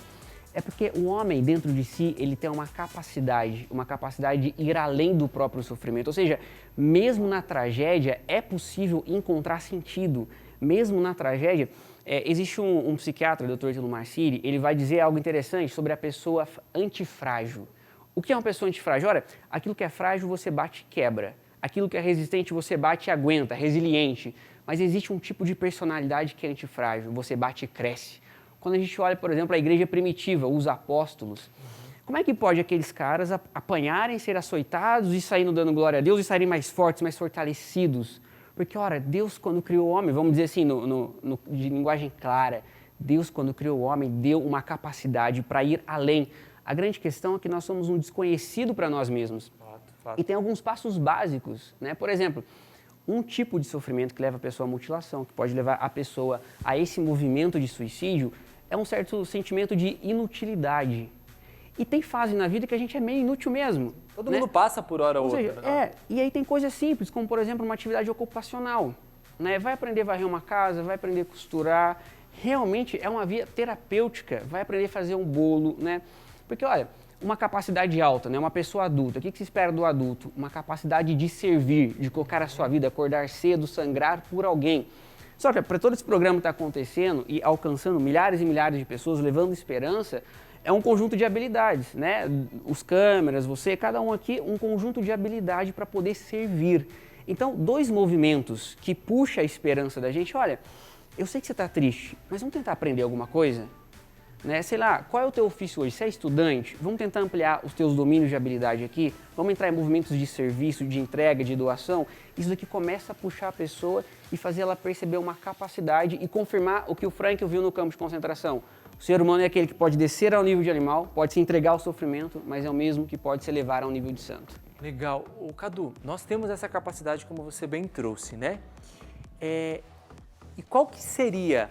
É porque o homem, dentro de si, ele tem uma capacidade de ir além do próprio sofrimento. Ou seja, mesmo na tragédia, é possível encontrar sentido. Mesmo na tragédia, existe um psiquiatra, o Dr. Tilo Marciri, ele vai dizer algo interessante sobre a pessoa antifrágil. O que é uma pessoa antifrágil? Olha, aquilo que é frágil você bate e quebra. Aquilo que é resistente você bate e aguenta, resiliente. Mas existe um tipo de personalidade que é antifrágil, você bate e cresce. Quando a gente olha, por exemplo, a igreja primitiva, os apóstolos, como é que pode aqueles caras apanharem, ser açoitados e saírem dando glória a Deus e saírem mais fortes, mais fortalecidos? Porque, ora, Deus quando criou o homem, vamos dizer assim, de linguagem clara, Deus quando criou o homem deu uma capacidade para ir além. A grande questão é que nós somos um desconhecido para nós mesmos. Fato. E tem alguns passos básicos, né? Por exemplo, um tipo de sofrimento que leva a pessoa à mutilação, que pode levar a pessoa a esse movimento de suicídio, é um certo sentimento de inutilidade. E tem fase na vida que a gente é meio inútil mesmo. Todo mundo passa por hora ou outra. Seja, e aí tem coisas simples, como por exemplo uma atividade ocupacional. Né? Vai aprender a varrer uma casa, vai aprender a costurar. Realmente é uma via terapêutica, vai aprender a fazer um bolo, né? Porque olha, uma capacidade alta, né? Uma pessoa adulta, o que se espera do adulto? Uma capacidade de servir, de colocar a sua vida, acordar cedo, sangrar por alguém. Só que para todo esse programa estar acontecendo e alcançando milhares e milhares de pessoas, levando esperança, é um conjunto de habilidades, né? Os câmeras, você, cada um aqui, um conjunto de habilidade para poder servir. Então, dois movimentos que puxam a esperança da gente, olha, eu sei que você está triste, mas vamos tentar aprender alguma coisa? Né? Sei lá, qual é o teu ofício hoje? Você é estudante? Vamos tentar ampliar os teus domínios de habilidade aqui? Vamos entrar em movimentos de serviço, de entrega, de doação? Isso daqui começa a puxar a pessoa e fazer ela perceber uma capacidade e confirmar o que o Frank viu no campo de concentração. O ser humano é aquele que pode descer ao nível de animal, pode se entregar ao sofrimento, mas é o mesmo que pode se elevar ao nível de santo. Legal. Ô, Cadu, nós temos essa capacidade como você bem trouxe, né? E qual que seria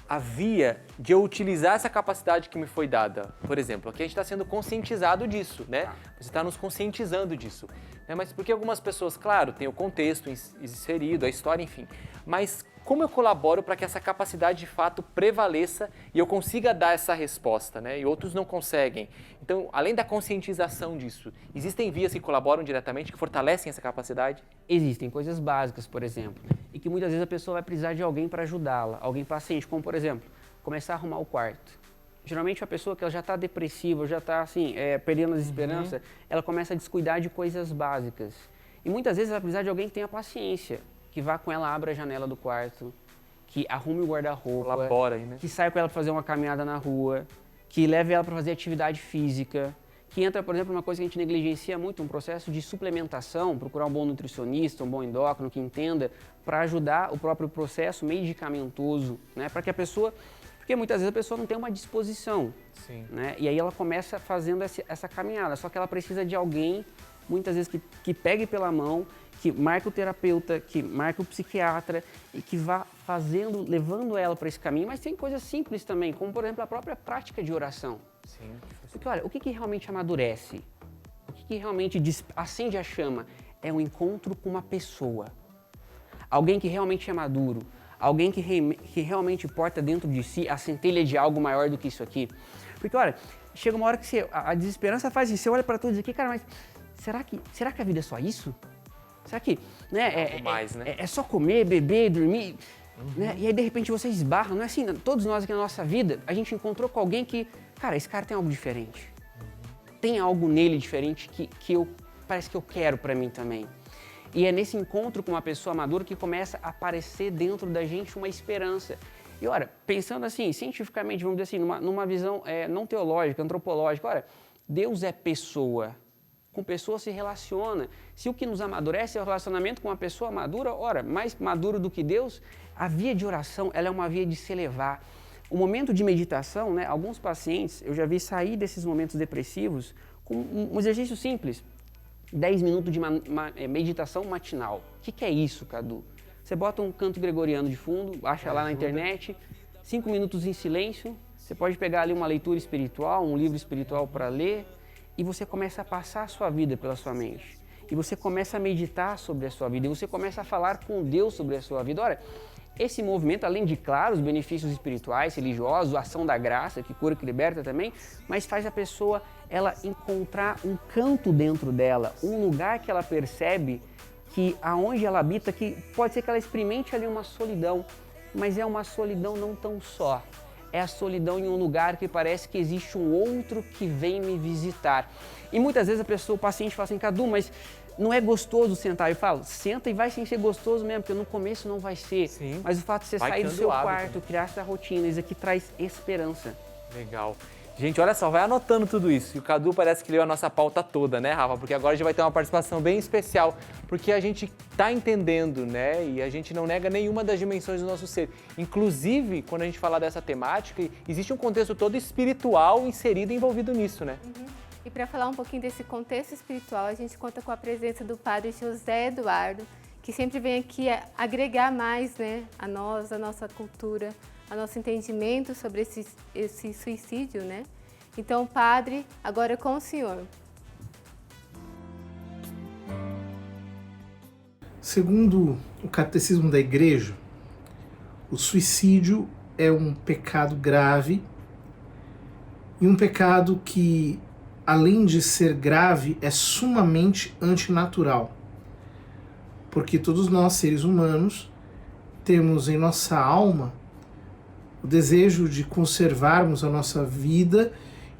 a via de eu utilizar essa capacidade que me foi dada? Por exemplo, aqui a gente está sendo conscientizado disso, né? Você está nos conscientizando disso. Né? Mas porque algumas pessoas, claro, tem o contexto inserido, a história, enfim. Mas como eu colaboro para que essa capacidade de fato prevaleça e eu consiga dar essa resposta, né? E outros não conseguem. Então, além da conscientização disso, existem vias que colaboram diretamente, que fortalecem essa capacidade? Existem coisas básicas, por exemplo, e que muitas vezes a pessoa vai precisar de alguém para ajudá-la, alguém paciente, como por exemplo, começar a arrumar o quarto. Geralmente a pessoa que ela já está depressiva, já está assim, perdendo as esperanças, ela começa a descuidar de coisas básicas. E muitas vezes ela vai precisar de alguém que tenha paciência, que vá com ela, abra a janela do quarto, que arrume o guarda-roupa, Colabora aí, né? que saia com ela para fazer uma caminhada na rua, que leve ela para fazer atividade física, que entra, por exemplo, uma coisa que a gente negligencia muito, um processo de suplementação, procurar um bom nutricionista, um bom endócrino que entenda, para ajudar o próprio processo medicamentoso, né? Para que a pessoa, porque muitas vezes a pessoa não tem uma disposição, Sim. né? E aí ela começa fazendo essa caminhada, só que ela precisa de alguém, muitas vezes, que pegue pela mão, que marque o terapeuta, que marque o psiquiatra e que vá fazendo, levando ela para esse caminho. Mas tem coisas simples também, como por exemplo a própria prática de oração. Sim. Porque olha, o que realmente amadurece? O que realmente acende a chama? É um encontro com uma pessoa. Alguém que realmente é maduro. Alguém que realmente porta dentro de si a centelha de algo maior do que isso aqui. Porque olha, chega uma hora que a desesperança faz isso. Você olha para tudo e diz aqui, cara, mas será que a vida é só isso? Será que é só comer, beber, dormir? Né? E aí, de repente, você esbarra. Não é assim, todos nós aqui na nossa vida, a gente encontrou com alguém que, cara, esse cara tem algo diferente. Tem algo nele diferente que parece que eu quero pra mim também. E é nesse encontro com uma pessoa madura que começa a aparecer dentro da gente uma esperança. E, olha, pensando assim, cientificamente, vamos dizer assim, numa visão não teológica, antropológica, olha, Deus é pessoa. Com pessoa se relaciona. Se o que nos amadurece é o relacionamento com uma pessoa madura, ora, mais maduro do que Deus, a via de oração, ela é uma via de se elevar. O momento de meditação, né, alguns pacientes, eu já vi sair desses momentos depressivos com um exercício simples, 10 minutos de meditação matinal. O que é isso, Cadu? Você bota um canto gregoriano de fundo, acha lá na internet, 5 minutos em silêncio, você pode pegar ali uma leitura espiritual, um livro espiritual para ler, e você começa a passar a sua vida pela sua mente. E você começa a meditar sobre a sua vida. E você começa a falar com Deus sobre a sua vida. Olha, esse movimento, além de, claro, os benefícios espirituais, religiosos, a ação da graça, que cura, que liberta também, mas faz a pessoa, ela encontrar um canto dentro dela, um lugar que ela percebe que aonde ela habita, que pode ser que ela experimente ali uma solidão, mas é uma solidão não tão só. É a solidão em um lugar que parece que existe um outro que vem me visitar. E muitas vezes o paciente fala assim, Cadu, mas não é gostoso sentar? Eu falo, senta e vai sem ser gostoso mesmo, porque no começo não vai ser. Sim. Mas o fato de você sair do seu quarto, criar essa rotina, isso aqui traz esperança. Legal. Gente, olha só, vai anotando tudo isso. E o Cadu parece que leu a nossa pauta toda, né, Rafa? Porque agora a gente vai ter uma participação bem especial, porque a gente está entendendo, né? E a gente não nega nenhuma das dimensões do nosso ser. Inclusive, quando a gente fala dessa temática, existe um contexto todo espiritual inserido e envolvido nisso, né? E para falar um pouquinho desse contexto espiritual, a gente conta com a presença do padre José Eduardo, que sempre vem aqui agregar mais, né, a nós, a nossa cultura, a nosso entendimento sobre esse suicídio, né? Então, padre, agora é com o senhor. Segundo o Catecismo da Igreja, o suicídio é um pecado grave e um pecado que, além de ser grave, é sumamente antinatural. Porque todos nós, seres humanos, temos em nossa alma o desejo de conservarmos a nossa vida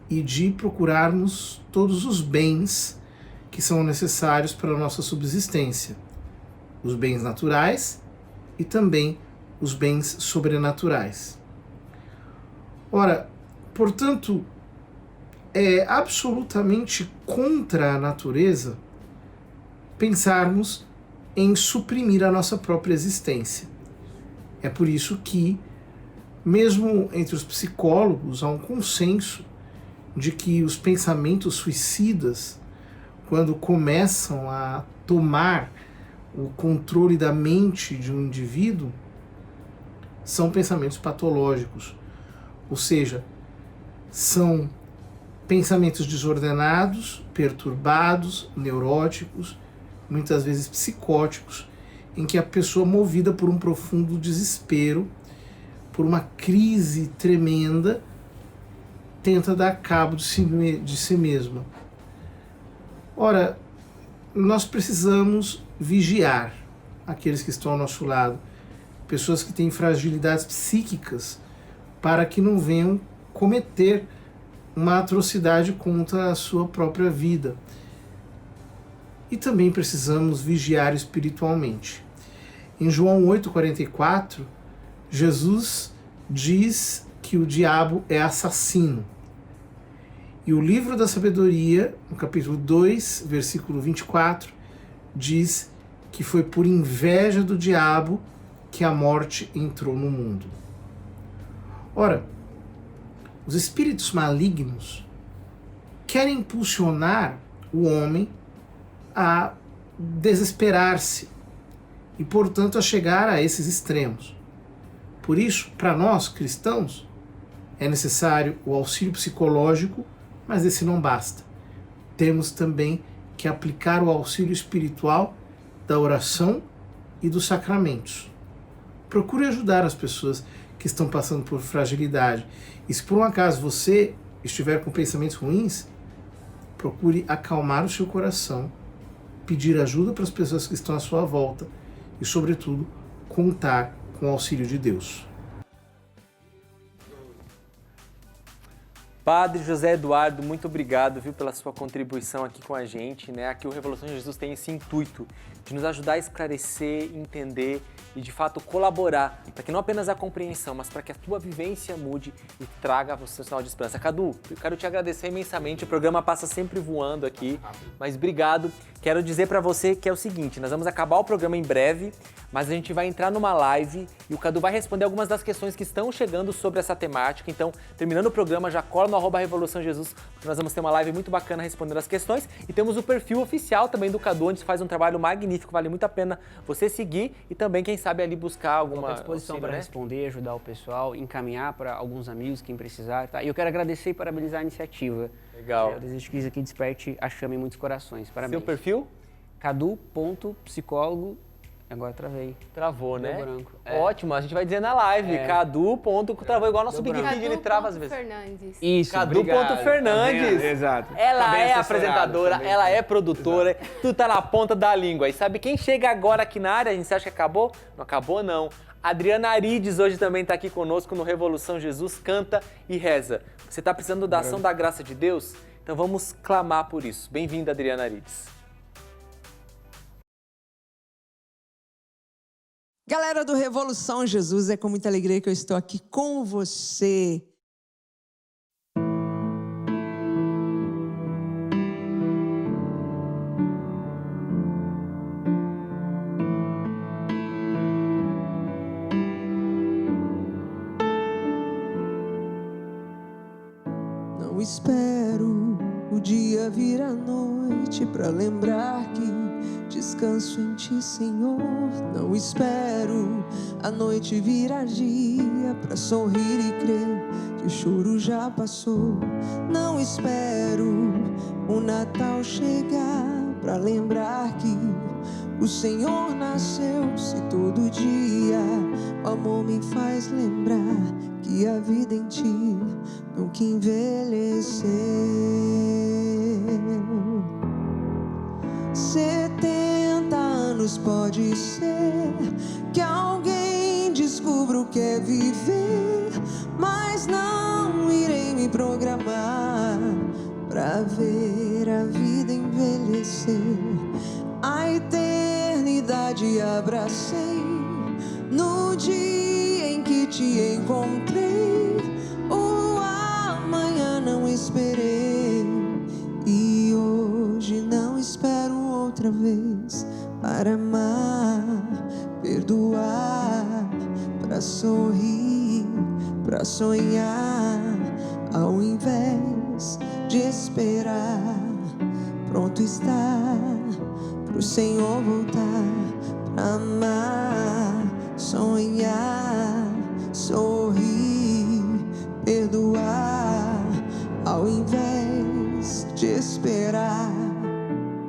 e de procurarmos todos os bens que são necessários para a nossa subsistência. Os bens naturais e também os bens sobrenaturais. Ora, Portanto, é absolutamente contra a natureza pensarmos em suprimir a nossa própria existência. É por isso que, mesmo entre os psicólogos, há um consenso de que os pensamentos suicidas, quando começam a tomar o controle da mente de um indivíduo, são pensamentos patológicos. Ou seja, são pensamentos desordenados, perturbados, neuróticos, muitas vezes psicóticos, em que a pessoa, movida por um profundo desespero, por uma crise tremenda, tenta dar cabo de si mesma. Ora, nós precisamos vigiar aqueles que estão ao nosso lado, pessoas que têm fragilidades psíquicas, para que não venham cometer uma atrocidade contra a sua própria vida. E também precisamos vigiar espiritualmente. Em João 8,44, Jesus diz que o diabo é assassino. E o livro da sabedoria, no capítulo 2, versículo 24, diz que foi por inveja do diabo que a morte entrou no mundo. Ora, os espíritos malignos querem impulsionar o homem a desesperar-se e, portanto, a chegar a esses extremos. Por isso, para nós cristãos, é necessário o auxílio psicológico, mas esse não basta. Temos também que aplicar o auxílio espiritual da oração e dos sacramentos. Procure ajudar as pessoas que estão passando por fragilidade. E se por um acaso você estiver com pensamentos ruins, procure acalmar o seu coração, pedir ajuda para as pessoas que estão à sua volta e, sobretudo, contar com o auxílio de Deus. Padre José Eduardo, muito obrigado, viu, pela sua contribuição aqui com a gente, né? Aqui o Revolução de Jesus tem esse intuito de nos ajudar a esclarecer, entender e, de fato, colaborar para que não apenas a compreensão, mas para que a tua vivência mude e traga a você um sinal de esperança. Cadu, eu quero te agradecer imensamente, o programa passa sempre voando aqui, mas obrigado. Quero dizer para você que é o seguinte, nós vamos acabar o programa em breve, mas a gente vai entrar numa live e o Cadu vai responder algumas das questões que estão chegando sobre essa temática. Então, terminando o programa, já cola no @Revolução Jesus, porque nós vamos ter uma live muito bacana respondendo as questões. E temos o perfil oficial também do Cadu, onde faz um trabalho magnífico, vale muito a pena você seguir e também, quem sabe, ali buscar alguma disposição auxílio, para né? responder, ajudar o pessoal, encaminhar para alguns amigos, quem precisar, tá? E eu quero agradecer e parabenizar a iniciativa. Legal. Eu desejo que isso aqui desperte a chama em muitos corações. Parabéns. Seu perfil? Cadu.psicólogo. Agora travei. Travou, né? Deu branco. Ótimo, a gente vai dizer na live. Cadu. Travou igual nosso Deu Big branco. Kid, ele trava às vezes. Fernandes. Isso, Cadu.Fernandes. Exato. Ela Tá bem é assessorado, apresentadora, tá bem. ela é produtora, tudo tá na ponta da língua. E sabe quem chega agora aqui na área? A gente acha que acabou? Não acabou, não. Adriana Arides hoje também está aqui conosco no Revolução Jesus, canta e reza. Você está precisando da ação da graça de Deus? Então vamos clamar por isso. Bem-vinda, Adriana Arides. Galera do Revolução Jesus, é com muita alegria que eu estou aqui com você. Não espero o dia vir à noite para lembrar que descanso em Ti, Senhor. Não espero a noite virar dia pra sorrir e crer que o choro já passou. Não espero o Natal chegar pra lembrar que o Senhor nasceu. Se todo dia o amor me faz lembrar que a vida em Ti nunca envelheceu. 70 anos pode ser que alguém descubra o que é viver, mas não irei me programar pra ver a vida envelhecer. A eternidade abracei no dia em que te encontrei. O sonhar, ao invés de esperar. Pronto está pro Senhor voltar, pra amar, sonhar, sorrir, perdoar, ao invés de esperar.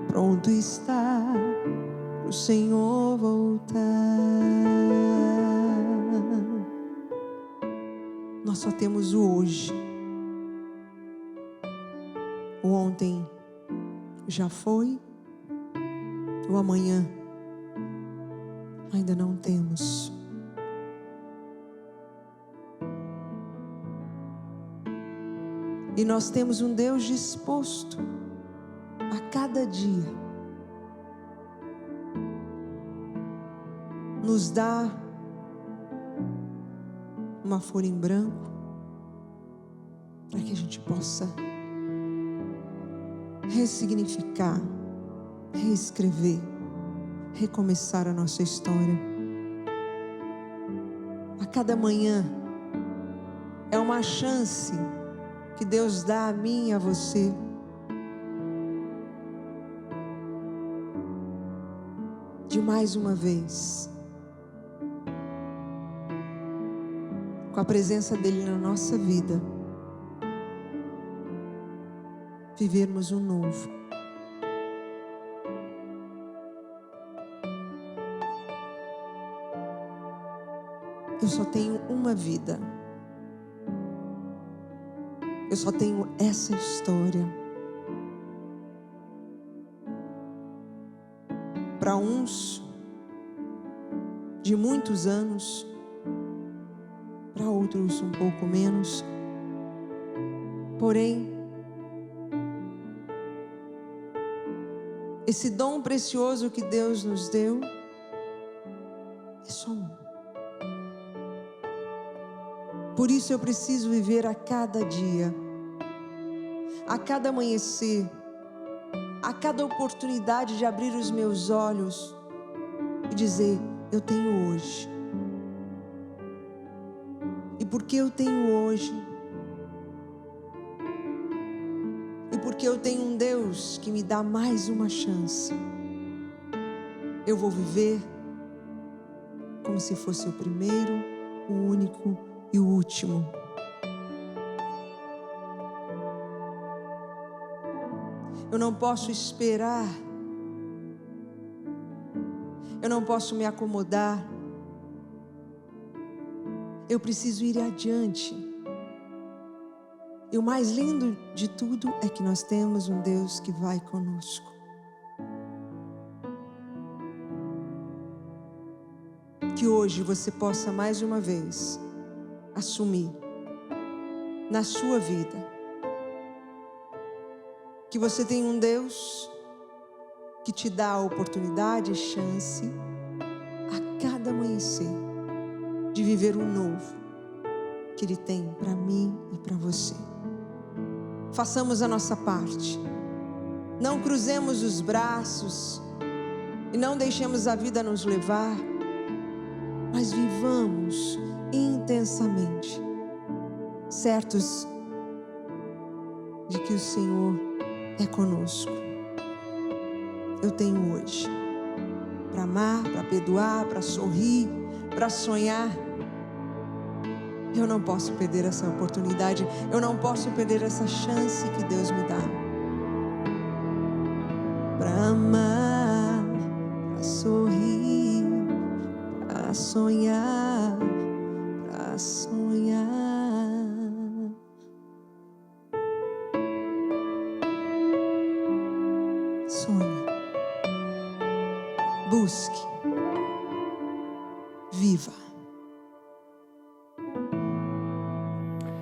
Pronto está pro Senhor voltar. Nós só temos o hoje. O ontem já foi, o amanhã ainda não temos. E nós temos um Deus disposto a cada dia nos dar uma folha em branco para que a gente possa ressignificar, reescrever, recomeçar a nossa história. A cada manhã é uma chance que Deus dá a mim e a você de mais uma vez, com a presença dele na nossa vida, vivermos um novo. Eu só tenho uma vida. Eu só tenho essa história. Para uns, de muitos anos, para outros um pouco menos. Porém, esse dom precioso que Deus nos deu é só um. Por isso eu preciso viver a cada dia, a cada amanhecer, a cada oportunidade de abrir os meus olhos e dizer: eu tenho hoje. E porque eu tenho hoje, e porque eu tenho um Deus que me dá mais uma chance, eu vou viver como se fosse o primeiro, o único e o último. Eu não posso esperar. Eu não posso me acomodar. Eu preciso ir adiante. E o mais lindo de tudo é que nós temos um Deus que vai conosco. Que hoje você possa mais uma vez assumir na sua vida que você tem um Deus que te dá a oportunidade e chance a cada amanhecer de viver o novo que Ele tem para mim e para você. Façamos a nossa parte. Não cruzemos os braços e não deixemos a vida nos levar, mas vivamos intensamente, certos de que o Senhor é conosco. Eu tenho hoje para amar, para perdoar, para sorrir, para sonhar. Eu não posso perder essa oportunidade, eu não posso perder essa chance que Deus me dá. Para amar, para sorrir, para sonhar, para sonhar. Sonhe, busque, viva.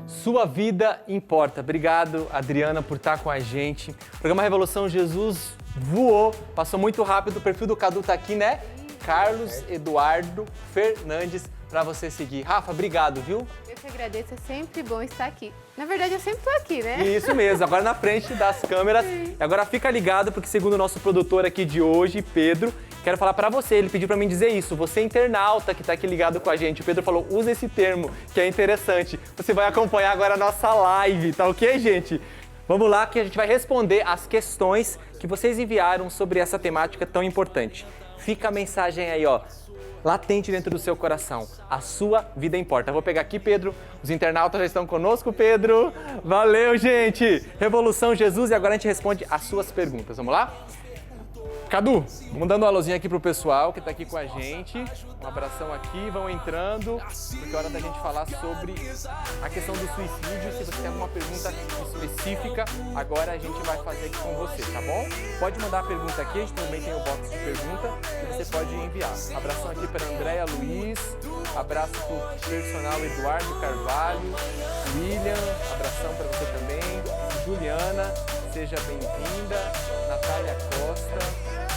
Sua vida importa. Obrigado, Adriana, por estar com a gente. O programa Revolução Jesus voou, passou muito rápido. O perfil do Cadu tá aqui, né? Carlos Eduardo Fernandes, para você seguir. Rafa, obrigado, viu? Eu que agradeço, é sempre bom estar aqui. Na verdade, eu sempre estou aqui, né? Isso mesmo, agora na frente das câmeras. E agora fica ligado, porque segundo o nosso produtor aqui de hoje, Pedro, quero falar pra você, ele pediu pra mim dizer isso, você internauta que tá aqui ligado com a gente, o Pedro falou, usa esse termo, que é interessante. Você vai acompanhar agora a nossa live, tá ok, gente? Vamos lá que a gente vai responder as questões que vocês enviaram sobre essa temática tão importante. Fica a mensagem aí, ó, latente dentro do seu coração. A sua vida importa. Eu vou pegar aqui, Pedro. Os internautas já estão conosco, Pedro. Valeu, gente! Revolução Jesus, e agora a gente responde as suas perguntas. Vamos lá? Cadu, vamos dando um alôzinho aqui pro pessoal que tá aqui com a gente. Um abração aqui, vão entrando, porque é hora da gente falar sobre a questão do suicídio. Se você tem alguma pergunta específica, agora a gente vai fazer aqui com você, tá bom? Pode mandar a pergunta aqui, a gente também tem o box de pergunta e você pode enviar. Abração aqui para Andréia Luiz, abraço pro personal Eduardo Carvalho, William, abração para você também, Juliana, seja bem-vinda, Natália Costa,